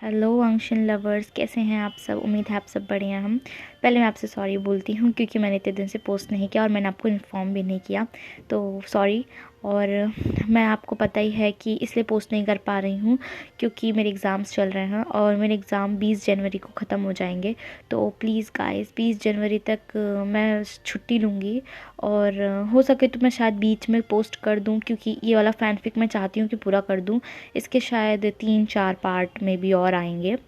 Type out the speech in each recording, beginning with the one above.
Hello Anshan lovers, कैसे हैं आप सब। उम्मीद है आप सब बढ़िया। हम पहले मैं आपसे सॉरी बोलती हूँ क्योंकि मैंने इतने दिन से पोस्ट नहीं किया और मैंने आपको इन्फॉर्म भी नहीं किया, तो सॉरी। और मैं आपको पता ही है कि इसलिए पोस्ट नहीं कर पा रही हूँ क्योंकि मेरे एग्ज़ाम्स चल रहे हैं और मेरे एग्ज़ाम 20 जनवरी को ख़त्म हो जाएंगे। तो प्लीज़ गाइस, 20 जनवरी तक मैं छुट्टी लूँगी और हो सके तो मैं शायद बीच में पोस्ट कर दूँ क्योंकि ये वाला फैनफिक मैं चाहती हूँ कि पूरा कर दूँ। इसके शायद 3-4 पार्ट में भी और आएंगे,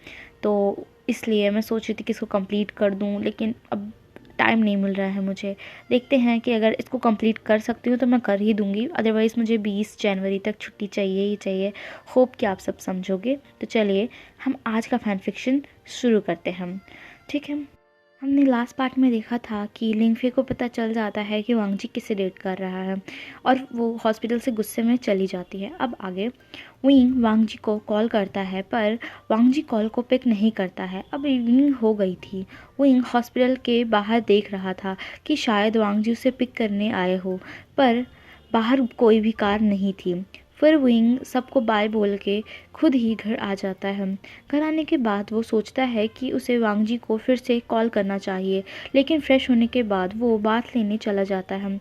तो इसलिए मैं सोच रही थी कि इसको कंप्लीट कर दूं, लेकिन अब टाइम नहीं मिल रहा है मुझे। देखते हैं कि अगर इसको कंप्लीट कर सकती हूँ तो मैं कर ही दूंगी, अदरवाइज़ मुझे 20 जनवरी तक छुट्टी चाहिए ही चाहिए। होप कि आप सब समझोगे। तो चलिए हम आज का फैन फिक्शन शुरू करते हैं हम, ठीक है। हमने लास्ट पार्ट में देखा था कि लिंगफे को पता चल जाता है कि वांगजी किसे डेट कर रहा है और वो हॉस्पिटल से गुस्से में चली जाती है। अब आगे विंग वांगजी को कॉल करता है पर वांगजी कॉल को पिक नहीं करता है। अब इवनिंग हो गई थी। विंग हॉस्पिटल के बाहर देख रहा था कि शायद वांगजी उसे पिक करने आए हो, पर बाहर कोई भी कार नहीं थी। फिर विंग सबको बाय बोल के खुद ही घर आ जाता है। घर आने के बाद वो सोचता है कि उसे वांगजी को फिर से कॉल करना चाहिए, लेकिन फ्रेश होने के बाद वो बाथ लेने चला जाता है।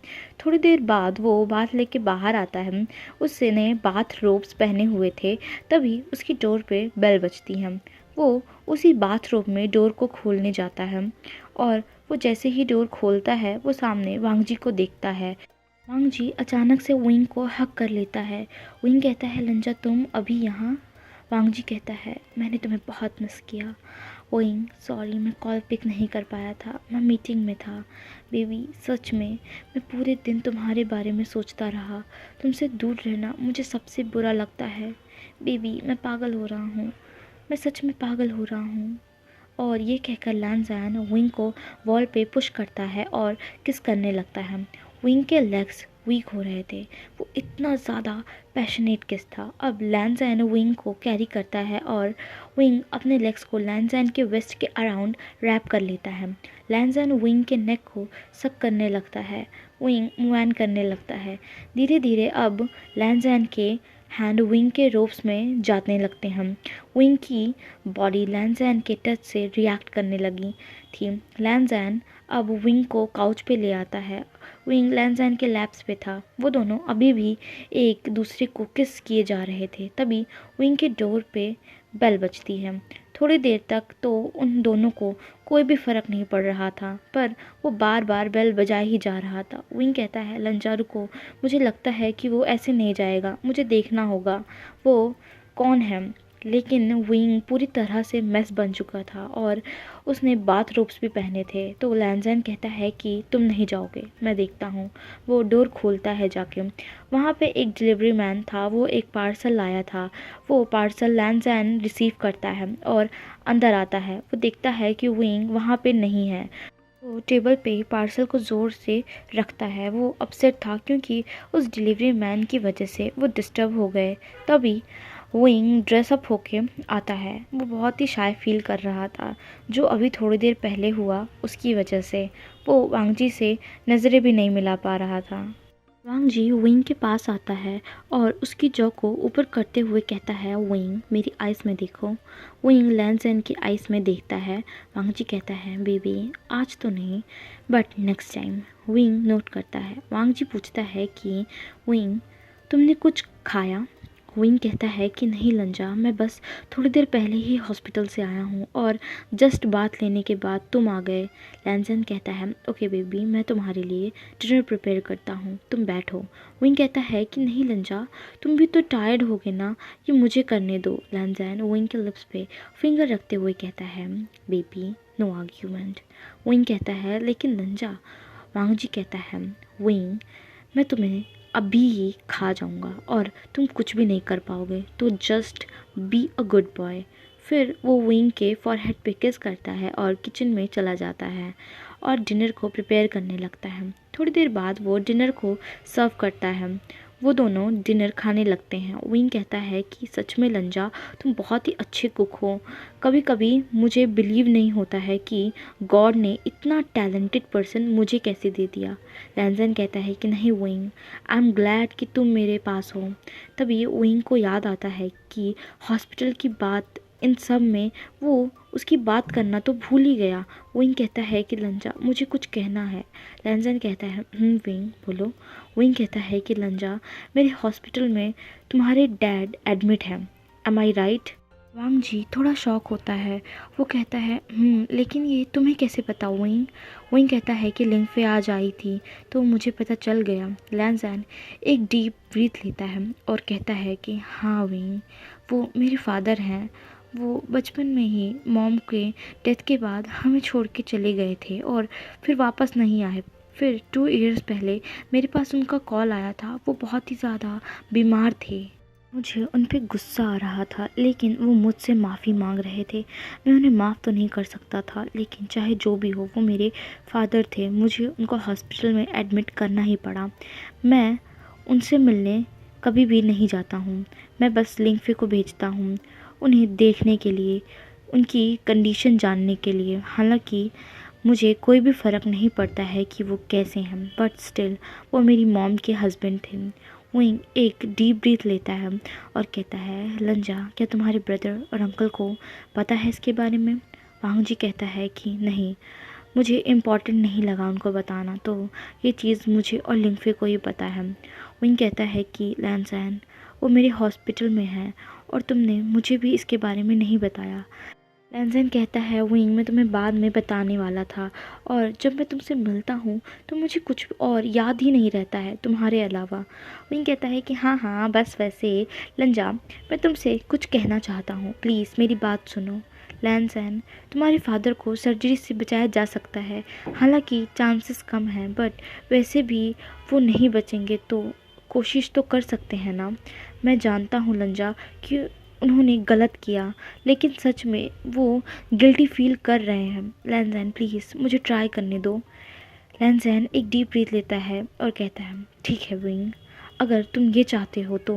थोड़ी देर बाद वो बाथ लेके बाहर आता है। उसने बाथ रोब्स पहने हुए थे। तभी उसकी डोर पे बेल बजती है। वो उसी बाथ रोब में डोर को खोलने जाता है और वो जैसे ही डोर खोलता है वो सामने वांगजी को देखता है। वांगजी अचानक से विंग को हक कर लेता है। विंग कहता है, लंजा तुम अभी यहाँ। वांगजी कहता है, मैंने तुम्हें बहुत मिस किया। विंग, सॉरी मैं कॉल पिक नहीं कर पाया था, मैं मीटिंग में था। बेबी सच में मैं पूरे दिन तुम्हारे बारे में सोचता रहा। तुमसे दूर रहना मुझे सबसे बुरा लगता है। बेबी मैं पागल हो रहा हूँ, मैं सच में पागल हो रहा हूँ। और ये कहकर लैनजैन विंग को वॉल पे पुश करता है और किस करने लगता है। विंग के लेग्स वीक हो रहे थे। वो इतना ज़्यादा पैशनेट किस था। अब लैनजैन विंग को कैरी करता है और विंग अपने लेग्स को लैनजैन के वेस्ट के अराउंड रैप कर लेता है। लैनजैन विंग के नेक को सक करने लगता है। विंग मूव करने लगता है। धीरे धीरे अब लैनजैन के हैंड विंग के रोप्स में जाने लगते हैं। विंग की बॉडी लैनजैन के टच से रिएक्ट करने लगी थी। लैनजैन अब विंग को काउच पे ले आता है। विंग लैनजैन के लैप्स पे था। वो दोनों अभी भी एक दूसरे को किस किए जा रहे थे। तभी विंग के डोर पे बेल बजती है। थोड़ी देर तक तो उन दोनों को कोई भी फ़र्क नहीं पड़ रहा था, पर वो बार बार बेल बजा ही जा रहा था। विंग कहता है, लंजा रुको, मुझे लगता है कि वो ऐसे नहीं जाएगा, मुझे देखना होगा वो कौन है। लेकिन विंग पूरी तरह से मेस बन चुका था और उसने बाथ रोब्स भी पहने थे। तो लैनजैन कहता है कि तुम नहीं जाओगे, मैं देखता हूँ। वो डोर खोलता है जाके। वहाँ पे एक डिलीवरी मैन था, वो एक पार्सल लाया था। वो पार्सल लैनजैन रिसीव करता है और अंदर आता है। वो देखता है कि विंग वहाँ पे नहीं है। वो टेबल पे पार्सल को ज़ोर से रखता है। वो अपसेट था क्योंकि उस डिलीवरी मैन की वजह से वो डिस्टर्ब हो गए। तभी विंग ड्रेसअप होके आता है। वो बहुत ही शाय फील कर रहा था, जो अभी थोड़ी देर पहले हुआ उसकी वजह से। वो वांगजी से नज़रें भी नहीं मिला पा रहा था। वांगजी विंग के पास आता है और उसकी जॉ को ऊपर करते हुए कहता है, विंग मेरी आइज़ में देखो। विंग लैनजैन की आइज़ में देखता है। वांगजी कहता है, बेबी आज तो नहीं, but next time. Wing note करता है। वांगजी पूछता है कि विंग तुमने कुछ खाया। विंग कहता है कि नहीं लंजा, मैं बस थोड़ी देर पहले ही हॉस्पिटल से आया हूँ और जस्ट बात लेने के बाद तुम आ गए। लैनजैन कहता है, ओके बेबी मैं तुम्हारे लिए डिनर प्रिपेयर करता हूँ, तुम बैठो। विंग कहता है कि नहीं लंजा, तुम भी तो टायर्ड होगे ना, ये मुझे करने दो। लैनजैन विंग के लिप्स पे फिंगर रखते हुए कहता है, बेबी नो आर्ग्यूमेंट। विंग कहता है, लेकिन लंजा। वांगजी कहता है, विंग मैं तुम्हें अभी ही खा जाऊंगा और तुम कुछ भी नहीं कर पाओगे, तो just be a good boy. फिर वो विंग के फॉरहेड पे किस करता है और किचन में चला जाता है और डिनर को प्रिपेयर करने लगता है। थोड़ी देर बाद वो डिनर को सर्व करता है। वो दोनों डिनर खाने लगते हैं। विंग कहता है कि सच में लंजा तुम बहुत ही अच्छे कुक हो। कभी कभी मुझे बिलीव नहीं होता है कि गॉड ने इतना टैलेंटेड पर्सन मुझे कैसे दे दिया। लैनजैन कहता है कि नहीं विंग, आई एम ग्लैड कि तुम मेरे पास हो। तभी विंग को याद आता है कि हॉस्पिटल की बात इन सब में वो उसकी बात करना तो भूल ही गया। विंग कहता है कि लंजा मुझे कुछ कहना है। लैंजन कहता है विंग बोलो। विंग कहता है कि लंजा मेरे हॉस्पिटल में तुम्हारे डैड एडमिट हैं, एम आई राइट? वांग जी थोड़ा शॉक होता है। वो कहता है लेकिन ये तुम्हें कैसे पता विंग? विंग कहता है कि लिंग फे आज आई थी तो मुझे पता चल गया। लैंजन एक डीप ब्रीथ लेता है और कहता है कि हाँ विंग, वो मेरे फादर हैं। वो बचपन में ही मॉम के डेथ के बाद हमें छोड़ के चले गए थे और फिर वापस नहीं आए। फिर 2 इयर्स पहले मेरे पास उनका कॉल आया था। वो बहुत ही ज़्यादा बीमार थे। मुझे उन पे गुस्सा आ रहा था लेकिन वो मुझसे माफ़ी मांग रहे थे। मैं उन्हें माफ़ तो नहीं कर सकता था, लेकिन चाहे जो भी हो वो मेरे फादर थे। मुझे उनको हॉस्पिटल में एडमिट करना ही पड़ा। मैं उनसे मिलने कभी भी नहीं जाता हूँ। मैं बस लिंगफे को भेजता हूँ उन्हें देखने के लिए, उनकी कंडीशन जानने के लिए। हालांकि मुझे कोई भी फ़र्क नहीं पड़ता है कि वो कैसे हैं, बट स्टिल वो मेरी मॉम के हस्बैंड थे। विंग एक डीप ब्रीथ लेता है और कहता है लंजा क्या तुम्हारे ब्रदर और अंकल को पता है इसके बारे में? वांग जी कहता है कि नहीं, मुझे इम्पॉर्टेंट नहीं लगा उनको बताना, तो ये चीज़ मुझे और लिंगफे को ही पता है। विंग कहता है कि लैंसैन वो मेरे हॉस्पिटल में है और तुमने मुझे भी इसके बारे में नहीं बताया। लैंसन कहता है विंग मैं तुम्हें बाद में बताने वाला था, और जब मैं तुमसे मिलता हूँ तो मुझे कुछ और याद ही नहीं रहता है तुम्हारे अलावा। विंग कहता है कि हाँ हाँ बस वैसे लंजा मैं तुमसे कुछ कहना चाहता हूँ, प्लीज़ मेरी बात सुनो। लैंसन तुम्हारे फादर को सर्जरी से बचाया जा सकता है, हालांकि चांसेस कम हैं, बट वैसे भी वो नहीं बचेंगे तो कोशिश तो कर सकते हैं ना। मैं जानता हूँ लंजा कि उन्होंने गलत किया, लेकिन सच में वो गिल्टी फील कर रहे हैं। लैंजैन प्लीज़ मुझे ट्राई करने दो। लैंजैन एक डीप ब्रीथ लेता है और कहता है ठीक है विंग, अगर तुम ये चाहते हो तो।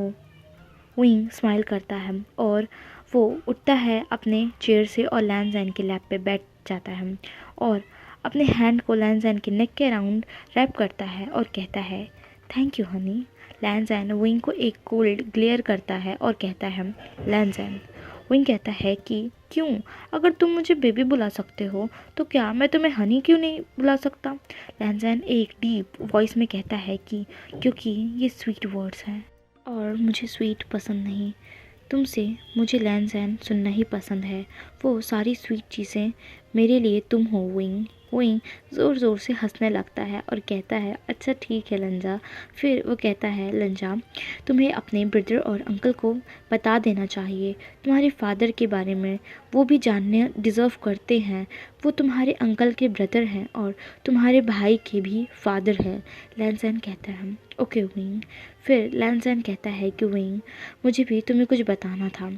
विंग स्माइल करता है और वो उठता है अपने चेयर से और लैंजैन के लैप पे बैठ जाता है और अपने हैंड को लैंजैन के नेक के अराउंड रैप करता है और कहता है थैंक यू हनी। लैंजैन विंग को एक कोल्ड ग्लेयर करता है और कहता है लैंजैन। विंग कहता है कि क्यों, अगर तुम मुझे बेबी बुला सकते हो तो क्या मैं तुम्हें हनी क्यों नहीं बुला सकता? लैंजैन एक डीप वॉइस में कहता है कि क्योंकि ये स्वीट वर्ड्स हैं और मुझे स्वीट पसंद नहीं। तुमसे मुझे लैंजैन सुनना ही पसंद है। वो सारी स्वीट चीज़ें मेरे लिए तुम हो विंग। विंग ज़ोर ज़ोर से हंसने लगता है और कहता है अच्छा ठीक है लंजा। फिर वो कहता है लंजा तुम्हें अपने ब्रदर और अंकल को बता देना चाहिए तुम्हारे फादर के बारे में। वो भी जानने डिज़र्व करते हैं। वो तुम्हारे अंकल के ब्रदर हैं और तुम्हारे भाई के भी फादर हैं। लैंजैन कहता है ओके विंग। फिर लैंजैन कहता है कि विंग मुझे भी तुम्हें कुछ बताना था।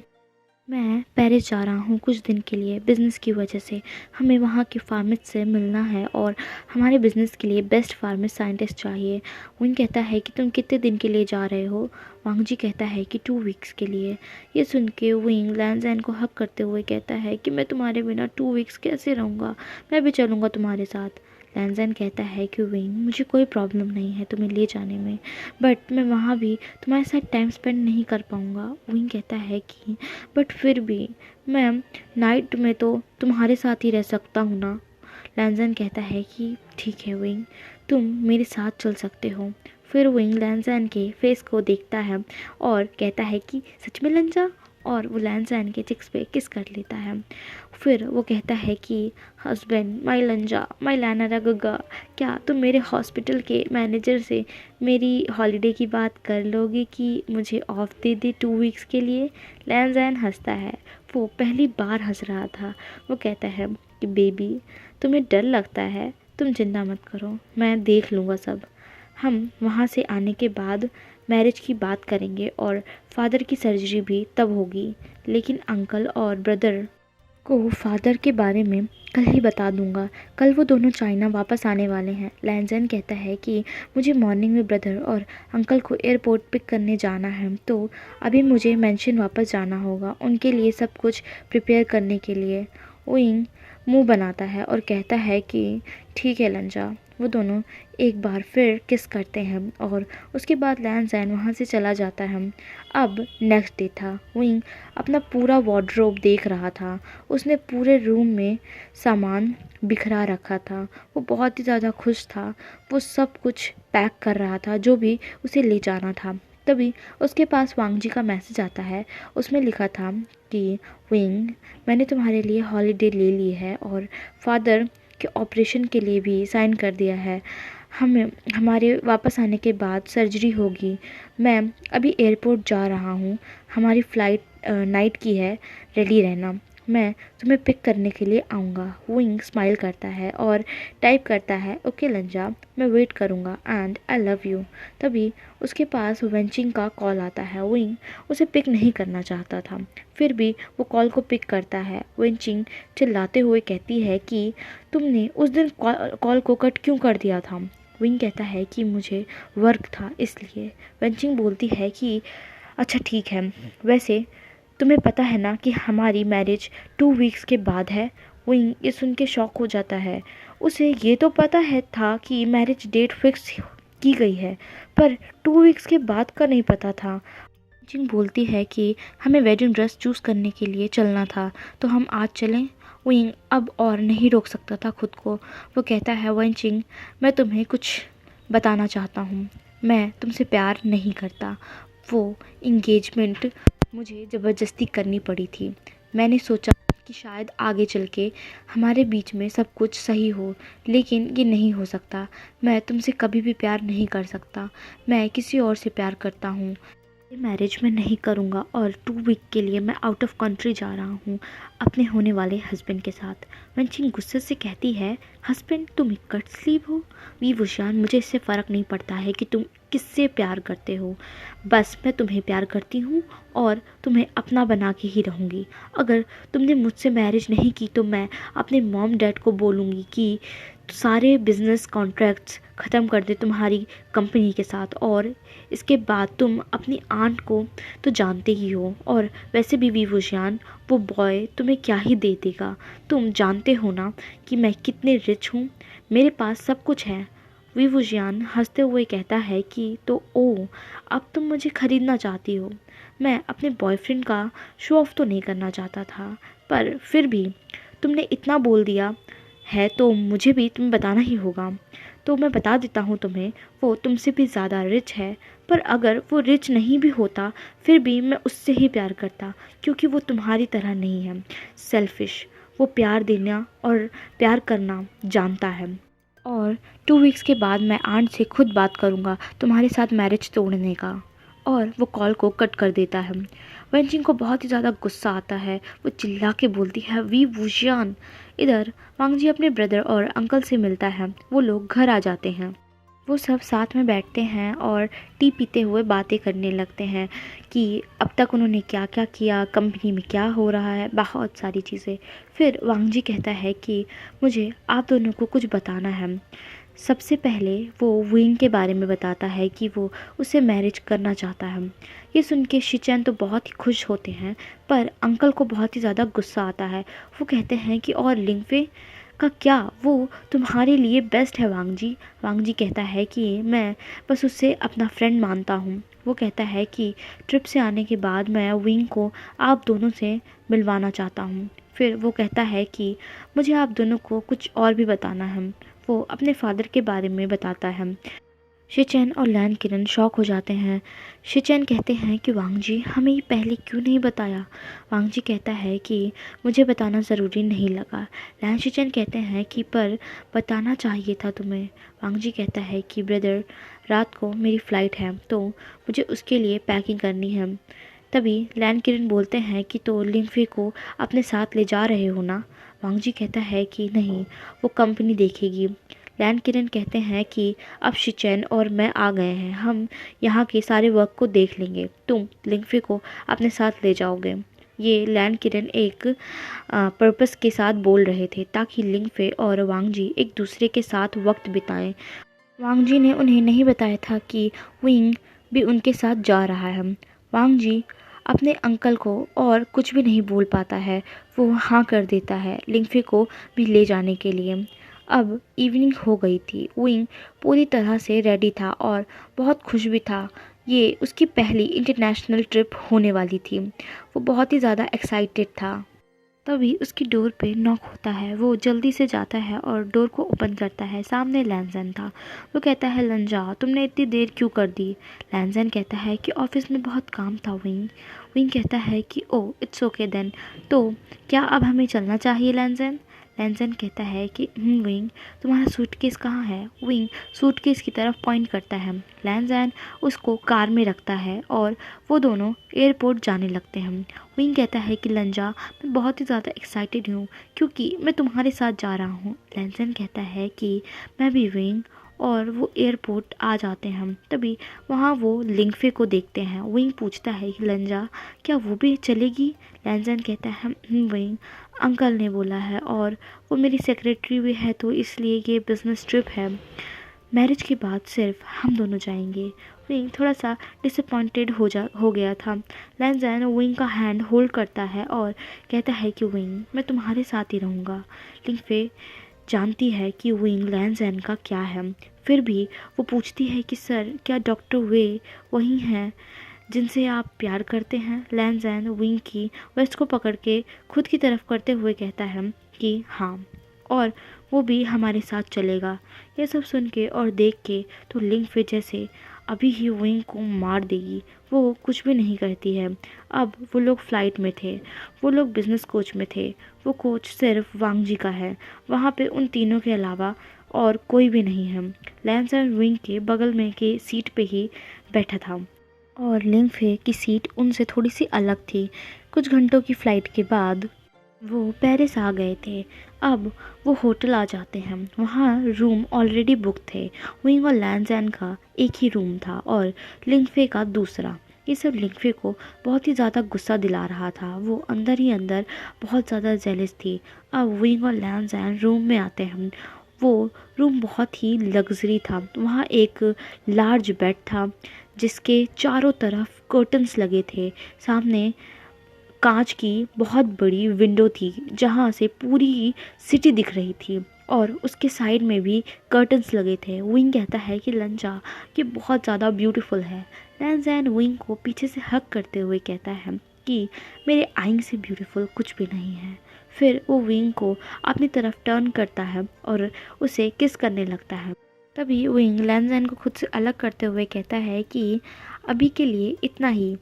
मैं पेरिस जा रहा हूँ कुछ दिन के लिए बिज़नेस की वजह से। हमें वहाँ के फार्मिस्ट से मिलना है और हमारे बिज़नेस के लिए बेस्ट फार्मिस्ट साइंटिस्ट चाहिए। विंग कहता है कि तुम कितने दिन के लिए जा रहे हो? वांग जी कहता है कि 2 वीक्स के लिए। ये सुन के विंग लैंजैन को हक करते हुए कहता है कि मैं तुम्हारे बिना 2 वीक्स कैसे रहूँगा, मैं भी चलूँगा तुम्हारे साथ। लैंजैन कहता है कि विंग मुझे कोई प्रॉब्लम नहीं है तुम्हें ले जाने में, बट मैं वहाँ भी तुम्हारे साथ टाइम स्पेंड नहीं कर पाऊँगा। विंग कहता है कि बट फिर भी मैं नाइट में तो तुम्हारे साथ ही रह सकता हूँ ना। लैंजैन कहता है कि ठीक है विंग, तुम मेरे साथ चल सकते हो। फिर विंग लैंजैन के फेस को देखता है और कहता है कि सच में लंजा, और वो लैंजैन के चिक्स पे किस कर लेता है। फिर वो कहता है कि हस्बैंड माई लंजा माई लैनरा गगा, क्या तुम मेरे हॉस्पिटल के मैनेजर से मेरी हॉलीडे की बात कर लोगे कि मुझे ऑफ दे दे 2 वीक्स के लिए? लैंजैन हंसता है। वो पहली बार हंस रहा था। वो कहता है कि बेबी तुम्हें डर लगता है, तुम चिंता मत करो, मैं देख लूँगा सब। हम वहाँ से आने के बाद मैरिज की बात करेंगे और फादर की सर्जरी भी तब होगी, लेकिन अंकल और ब्रदर को फादर के बारे में कल ही बता दूंगा। कल वो दोनों चाइना वापस आने वाले हैं। लैंजैन कहता है कि मुझे मॉर्निंग में ब्रदर और अंकल को एयरपोर्ट पिक करने जाना है, तो अभी मुझे मेंशन वापस जाना होगा उनके लिए सब कुछ प्रिपेयर करने के लिए। विंग मुंह बनाता है और कहता है कि ठीक है लंजा। वो दोनों एक बार फिर किस करते हैं और उसके बाद लैन जैन वहाँ से चला जाता है। अब नेक्स्ट डे था। विंग अपना पूरा वार्डरोब देख रहा था। उसने पूरे रूम में सामान बिखरा रखा था। वो बहुत ही ज़्यादा खुश था। वो सब कुछ पैक कर रहा था जो भी उसे ले जाना था। तभी उसके पास वांग जी का मैसेज आता है। उसमें लिखा था कि विंग, मैंने तुम्हारे लिए हॉलीडे ले ली है और फादर के ऑपरेशन के लिए भी साइन कर दिया है। हमारे वापस आने के बाद सर्जरी होगी। मैं अभी एयरपोर्ट जा रहा हूँ। हमारी फ़्लाइट नाइट की है, रेडी रहना। मैं तुम्हें पिक करने के लिए आऊँगा। विंग स्माइल करता है और टाइप करता है, ओके लंजा, मैं वेट करूँगा एंड आई लव यू। तभी उसके पास वेंचिंग का कॉल आता है। विंग उसे पिक नहीं करना चाहता था, फिर भी वो कॉल को पिक करता है। वेंचिंग चिल्लाते हुए कहती है कि तुमने उस दिन कॉल को कट क्यों कर दिया था। विंग कहता है कि मुझे वर्क था इसलिए। वेंचिंग बोलती है कि अच्छा ठीक है, वैसे तुम्हें पता है ना कि हमारी मैरिज 2 वीक्स के बाद है। विंग ये सुन के शॉक हो जाता है। उसे ये तो पता है था कि मैरिज डेट फिक्स की गई है, पर 2 वीक्स के बाद का नहीं पता था। जिंग बोलती है कि हमें वेडिंग ड्रेस चूज़ करने के लिए चलना था, तो हम आज चलें। विंग अब और नहीं रोक सकता था खुद को। वो कहता है, वेंचिंग, मैं तुम्हें कुछ बताना चाहता हूँ। मैं तुमसे प्यार नहीं करता। वो इंगेजमेंट मुझे ज़बरदस्ती करनी पड़ी थी। मैंने सोचा कि शायद आगे चल के हमारे बीच में सब कुछ सही हो, लेकिन ये नहीं हो सकता। मैं तुमसे कभी भी प्यार नहीं कर सकता। मैं किसी और से प्यार करता हूँ। मैरिज में नहीं करूँगा और 2 वीक के लिए मैं आउट ऑफ कंट्री जा रहा हूँ अपने होने वाले हस्बैंड के साथ। वेंचिंग गुस्से से कहती है, हस्बैंड तुम एक कट स्लीव हो। वी वुशियान, मुझे इससे फ़र्क नहीं पड़ता है कि तुम किससे प्यार करते हो। बस मैं तुम्हें प्यार करती हूँ और तुम्हें अपना बना के ही रहूँगी। अगर तुमने मुझसे मैरिज नहीं की तो मैं अपने मॉम डैड को बोलूँगी कि सारे बिजनेस कॉन्ट्रैक्ट्स ख़त्म कर दे तुम्हारी कंपनी के साथ। और इसके बाद तुम अपनी आंट को तो जानते ही हो, और वैसे भी विवुशियान, वो बॉय तुम्हें क्या ही दे देगा। तुम जानते हो ना कि मैं कितने रिच हूँ, मेरे पास सब कुछ है। विवुशियान हंसते हुए कहता है कि तो अब तुम मुझे ख़रीदना चाहती हो। मैं अपने बॉयफ्रेंड का शो ऑफ तो नहीं करना चाहता था, पर फिर भी तुमने इतना बोल दिया है तो मुझे भी तुम्हें बताना ही होगा। तो मैं बता देता हूँ तुम्हें, वो तुमसे भी ज़्यादा रिच है। पर अगर वो रिच नहीं भी होता फिर भी मैं उससे ही प्यार करता, क्योंकि वो तुम्हारी तरह नहीं है सेल्फिश। वो प्यार देना और प्यार करना जानता है। और 2 वीक्स के बाद मैं आंट से खुद बात करूँगा तुम्हारे साथ मैरिज तोड़ने का। और वो कॉल को कट कर देता है। वेंचिंग को बहुत ही ज़्यादा गुस्सा आता है। वो चिल्ला के बोलती है, वी वुशियान। इधर वांग जी अपने ब्रदर और अंकल से मिलता है। वो लोग घर आ जाते हैं। वो सब साथ में बैठते हैं और टी पीते हुए बातें करने लगते हैं कि अब तक उन्होंने क्या क्या किया, कंपनी में क्या हो रहा है, बहुत सारी चीज़ें। फिर वांग जी कहता है कि मुझे आप दोनों को कुछ बताना है। सबसे पहले वो विंग के बारे में बताता है कि वो उससे मैरिज करना चाहता है। ये सुन के शिचैन तो बहुत ही खुश होते हैं, पर अंकल को बहुत ही ज़्यादा गुस्सा आता है। वो कहते हैं कि और लिंगफे का क्या, वो तुम्हारे लिए बेस्ट है वांग जी। वांग जी कहता है कि मैं बस उससे अपना फ्रेंड मानता हूँ। वो कहता है कि ट्रिप से आने के बाद मैं विंग को आप दोनों से मिलवाना चाहता हूँ। फिर वो कहता है कि मुझे आप दोनों को कुछ और भी बताना है। वो अपने फादर के बारे में बताता है। शिचैन और लैन किरण शॉक हो जाते हैं। शिचैन कहते हैं कि वांग जी, हमें ये पहले क्यों नहीं बताया। वांग जी कहता है कि मुझे बताना ज़रूरी नहीं लगा। लैन शिचैन कहते हैं कि पर बताना चाहिए था तुम्हें। वांग जी कहता है कि ब्रदर, रात को मेरी फ़्लाइट है तो मुझे उसके लिए पैकिंग करनी है। तभी लैन किरण बोलते हैं कि तो लिंगफे को अपने साथ ले जा रहे हो ना। वांग जी कहता है कि नहीं, वो कंपनी देखेगी। लैन किरण कहते हैं कि अब शिचैन और मैं आ गए हैं, हम यहाँ के सारे वर्क को देख लेंगे, तुम लिंगफे को अपने साथ ले जाओगे। ये लैन किरण एक पर्पस के साथ बोल रहे थे ताकि लिंगफे और वांग जी एक दूसरे के साथ वक्त बिताएं। वांग जी ने उन्हें नहीं बताया था कि विंग भी उनके साथ जा रहा है। वांग जी अपने अंकल को और कुछ भी नहीं बोल पाता है। वो हाँ कर देता है लिंगफे को भी ले जाने के लिए। अब इवनिंग हो गई थी। विंग पूरी तरह से रेडी था और बहुत खुश भी था। ये उसकी पहली इंटरनेशनल ट्रिप होने वाली थी। वो बहुत ही ज़्यादा एक्साइटेड था। तभी उसकी डोर पे नॉक होता है। वो जल्दी से जाता है और डोर को ओपन करता है। सामने लैंजन था। वो कहता है, लंजा तुमने इतनी देर क्यों कर दी? लैंजन कहता है कि ऑफिस में बहुत काम था विंग। विंग कहता है कि ओह इट्स ओके देन, तो क्या अब हमें चलना चाहिए लैंजन? लैंजन कहता है कि विंग तुम्हारा सूटकेस कहाँ है? विंग सूटकेस की तरफ पॉइंट करता है। लैंजन उसको कार में रखता है और वो दोनों एयरपोर्ट जाने लगते हैं। विंग कहता है कि लंजा मैं बहुत ही ज़्यादा एक्साइटेड हूँ क्योंकि मैं तुम्हारे साथ जा रहा हूँ। लैंजन कहता है कि मैं भी विंग, और वो एयरपोर्ट आ जाते हैं। तभी वहाँ वो लिंगफे को देखते हैं। विंग पूछता है कि लंजा क्या वो भी चलेगी? लैंजन कहता है विंग अंकल ने बोला है और वो मेरी सेक्रेटरी भी है, तो इसलिए ये बिजनेस ट्रिप है। मैरिज के बाद सिर्फ हम दोनों जाएंगे। विंग थोड़ा सा डिसअपॉइंटेड हो गया था। लैंजन विंग का हैंड होल्ड करता है और कहता है कि विंग मैं तुम्हारे साथ ही रहूँगा। लिंगफे जानती है कि विंग लैंजन का क्या है, फिर भी वो पूछती है कि सर क्या डॉक्टर वे वही हैं जिनसे आप प्यार करते हैं? लैंजन विंग की वेस्ट को पकड़ के खुद की तरफ करते हुए कहता है कि हाँ, और वो भी हमारे साथ चलेगा। ये सब सुन के और देख के तो लिंगफे जैसे अभी ही विंग को मार देगी। वो कुछ भी नहीं कहती है। अब वो लोग फ्लाइट में थे। वो लोग बिजनेस कोच में थे। वो कोच सिर्फ वांग जी का है। वहाँ पे उन तीनों के अलावा और कोई भी नहीं है। लैंसन विंग के बगल में के सीट पे ही बैठा था और लिंगफे की सीट उनसे थोड़ी सी अलग थी। कुछ घंटों की फ़्लाइट के बाद वो पेरिस आ गए थे। अब वो होटल आ जाते हैं। वहाँ रूम ऑलरेडी बुक थे। विंग और लैंजैन का एक ही रूम था और लिंगफे का दूसरा। ये सब लिंगफे को बहुत ही ज़्यादा गुस्सा दिला रहा था। वो अंदर ही अंदर बहुत ज़्यादा जेलस थी। अब विंग और लैंजैन रूम में आते हैं। वो रूम बहुत ही लग्जरी था। वहाँ एक लार्ज बेड था जिसके चारों तरफ कर्टन्स लगे थे। सामने कांच की बहुत बड़ी विंडो थी जहाँ से पूरी सिटी दिख रही थी और उसके साइड में भी कर्टन्स लगे थे। विंग कहता है कि लंजा ये बहुत ज़्यादा ब्यूटीफुल है। लैंजैन विंग को पीछे से हक करते हुए कहता है कि मेरे आइंग से ब्यूटीफुल कुछ भी नहीं है। फिर वो विंग को अपनी तरफ टर्न करता है और उसे किस करने लगता है। तभी विंग लैंजैन को खुद से अलग करते हुए कहता है कि अभी के लिए इतना ही,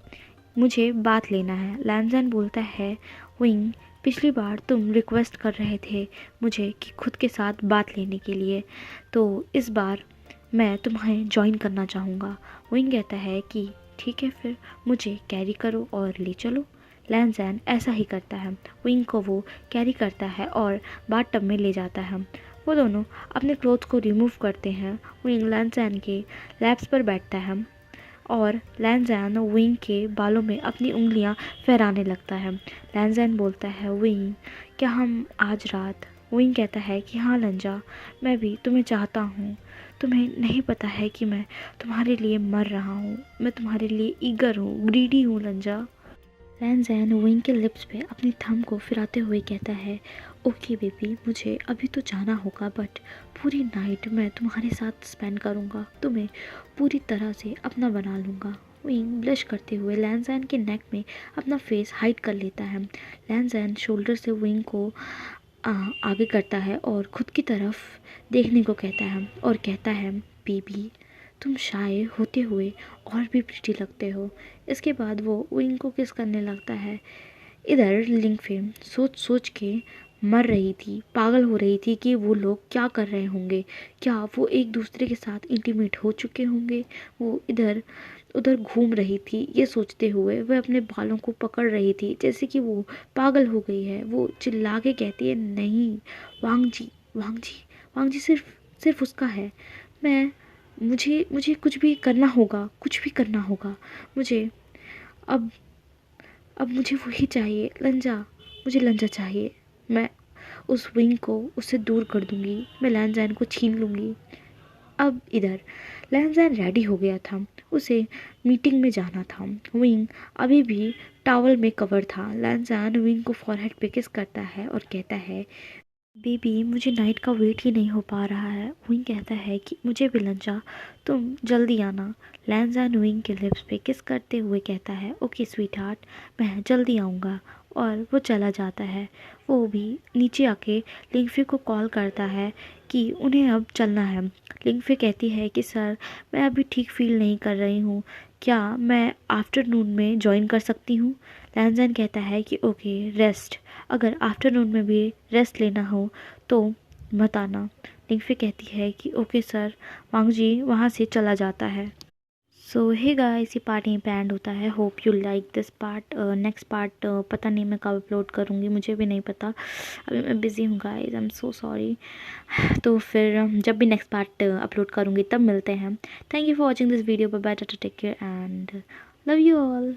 मुझे बात लेना है। लैंजन बोलता है, विंग पिछली बार तुम रिक्वेस्ट कर रहे थे मुझे कि खुद के साथ बात लेने के लिए, तो इस बार मैं तुम्हें ज्वाइन करना चाहूँगा। विंग कहता है कि ठीक है, फिर मुझे कैरी करो और ले चलो। लैंजन ऐसा ही करता है। विंग को वो कैरी करता है और बाथ टब में ले जाता है। वो दोनों अपने क्लोथ्स को रिमूव करते हैं। विंग लैंजन के लैप्स पर बैठता है और लैंजैन विंग के बालों में अपनी उंगलियां फहराने लगता है। लैंजैन बोलता है, विंग क्या हम आज रात? विंग कहता है कि हाँ लंजा, मैं भी तुम्हें चाहता हूँ। तुम्हें नहीं पता है कि मैं तुम्हारे लिए मर रहा हूँ। मैं तुम्हारे लिए ईगर हूँ, ग्रीडी हूँ लंजा। लैंजैन विंग के लिप्स पे अपनी थंब को फिराते हुए कहता है, ओके बेबी, मुझे अभी तो जाना होगा, बट पूरी नाइट मैं तुम्हारे साथ स्पेंड करूँगा। तुम्हें पूरी तरह से अपना बना लूँगा। विंग ब्लश करते हुए लैंजैन के नेक में अपना फेस हाइड कर लेता है। लैंजैन शोल्डर से विंग को आगे करता है और खुद की तरफ देखने को कहता है और कहता है, बेबी तुम शाय होते हुए और भी प्रिटी लगते हो। इसके बाद वो विंग को किस करने लगता है। इधर लिंगफे सोच सोच के मर रही थी, पागल हो रही थी कि वो लोग क्या कर रहे होंगे। क्या वो एक दूसरे के साथ इंटीमेट हो चुके होंगे? वो इधर उधर घूम रही थी ये सोचते हुए। वह अपने बालों को पकड़ रही थी जैसे कि वो पागल हो गई है। वो चिल्ला के कहती है, नहीं वांग जी, वांग जी, वांग जी सिर्फ सिर्फ उसका है। मैं मुझे मुझे कुछ भी करना होगा, कुछ भी करना होगा। मुझे अब अब मुझे वही चाहिए, लंजा, मुझे लंजा चाहिए। मैं उस विंग को उससे दूर कर दूंगी। मैं लैंजैन को छीन लूँगी। अब इधर लैंजैन रेडी हो गया था। उसे मीटिंग में जाना था। विंग अभी भी टॉवल में कवर था। लैंजैन विंग को फॉरहेड पे किस करता है और कहता है, बेबी मुझे नाइट का वेट ही नहीं हो पा रहा है। विंग कहता है कि मुझे भी लंचा, तुम जल्दी आना। लैंजान विंग के लिप्स पे किस करते हुए कहता है ओके स्वीट हार्ट, मैं जल्दी आऊँगा। और वो चला जाता है। वो भी नीचे आके लिंगफी को कॉल करता है कि उन्हें अब चलना है। लिंगफी कहती है कि सर मैं अभी ठीक फील नहीं कर रही हूँ, क्या मैं आफ्टरनून में ज्वाइन कर सकती हूँ। लैंजान कहता है कि ओके रेस्ट, अगर आफ्टरनून में भी रेस्ट लेना हो तो मत आना। लिंगफी कहती है कि ओके सर। वांग जी वहाँ से चला जाता है। सो हे गाइस, ये पार्ट यहीं पे एंड होता है। Hope you like this part. Next part पता नहीं मैं कब अपलोड करूँगी, मुझे भी नहीं पता, अभी मैं बिज़ी हूँ guys, I am so sorry. तो फिर जब भी नेक्स्ट पार्ट अपलोड करूँगी तब मिलते हैं। Thank you for watching this video. Bye bye, टाटा, take care and love you all.